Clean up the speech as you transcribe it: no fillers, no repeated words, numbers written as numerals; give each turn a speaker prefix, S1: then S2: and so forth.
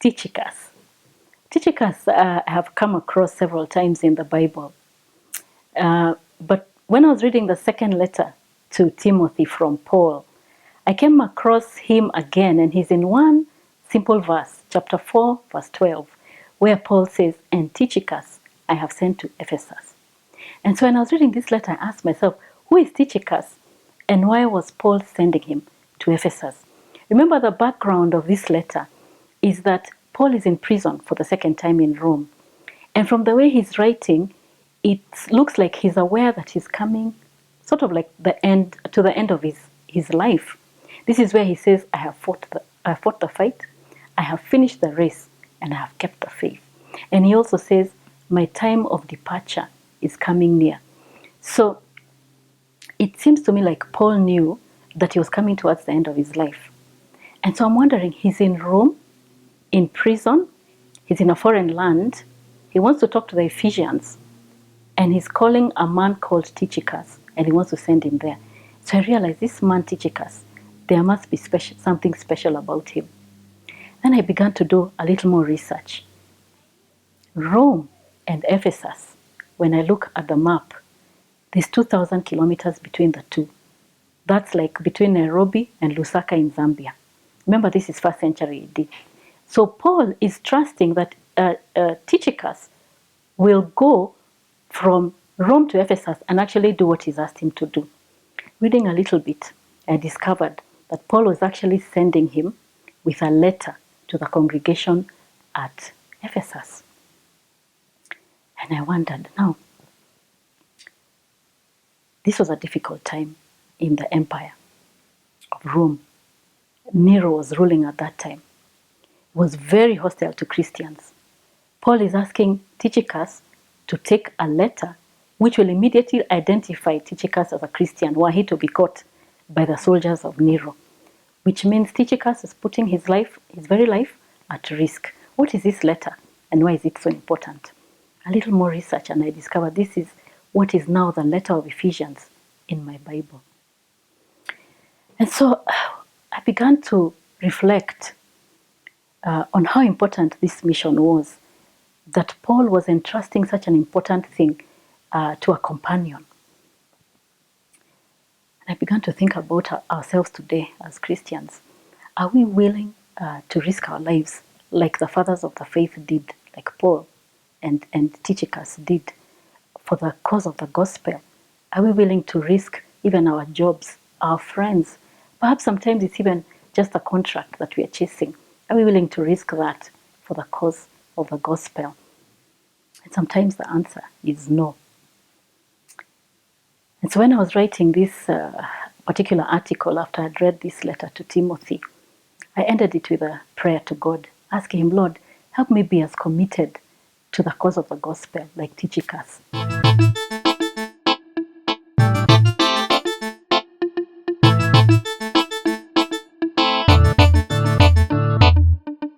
S1: Tychicus? Tychicus I have come across several times in the Bible. But when I was reading the second letter to Timothy from Paul, I came across him again, and he's in one simple verse, chapter 4, verse 12, where Paul says, "And Tychicus I have sent to Ephesus." And so when I was reading this letter, I asked myself, who is Tychicus, and why was Paul sending him to Ephesus? Remember, the background of this letter is that Paul is in prison for the second time in Rome. And from the way he's writing, it looks like he's aware that he's coming sort of like the end of his life. This is where he says, I have fought the fight, I have finished the race, and I have kept the faith. And he also says, my time of departure is coming near. So it seems to me like Paul knew that he was coming towards the end of his life. And so I'm wondering, he's in Rome, in prison, he's in a foreign land, he wants to talk to the Ephesians, and he's calling a man called Tychicus, and he wants to send him there. So I realized this man Tychicus, there must be something special about him. Then I began to do a little more research. Rome and Ephesus, when I look at the map, there's 2,000 kilometers between the two. That's like between Nairobi and Lusaka in Zambia. Remember, this is 1st century AD. So Paul is trusting that Tychicus will go from Rome to Ephesus and actually do what he's asked him to do. Reading a little bit, I discovered that Paul was actually sending him with a letter to the congregation at Ephesus. And I wondered, now, this was a difficult time in the empire of Rome. Nero was ruling at that time. He was very hostile to Christians. Paul is asking Tychicus to take a letter which will immediately identify Tychicus as a Christian were he to be caught by the soldiers of Nero, which means Tychicus is putting his very life at risk. What is this letter, and why is it so important? A little more research, and I discovered this is what is now the letter of Ephesians in my Bible. And so I began to reflect on how important this mission was, that Paul was entrusting such an important thing to a companion. And I began to think about ourselves today as Christians. Are we willing to risk our lives like the fathers of the faith did, like Paul and Tychicus did, for the cause of the gospel? Are we willing to risk even our jobs, our friends? Perhaps sometimes it's even just a contract that we are chasing. Are we willing to risk that for the cause of the gospel? And sometimes the answer is no. And so when I was writing this particular article, after I'd read this letter to Timothy, I ended it with a prayer to God, asking him, Lord, help me be as committed to the cause of the gospel like Tychicus.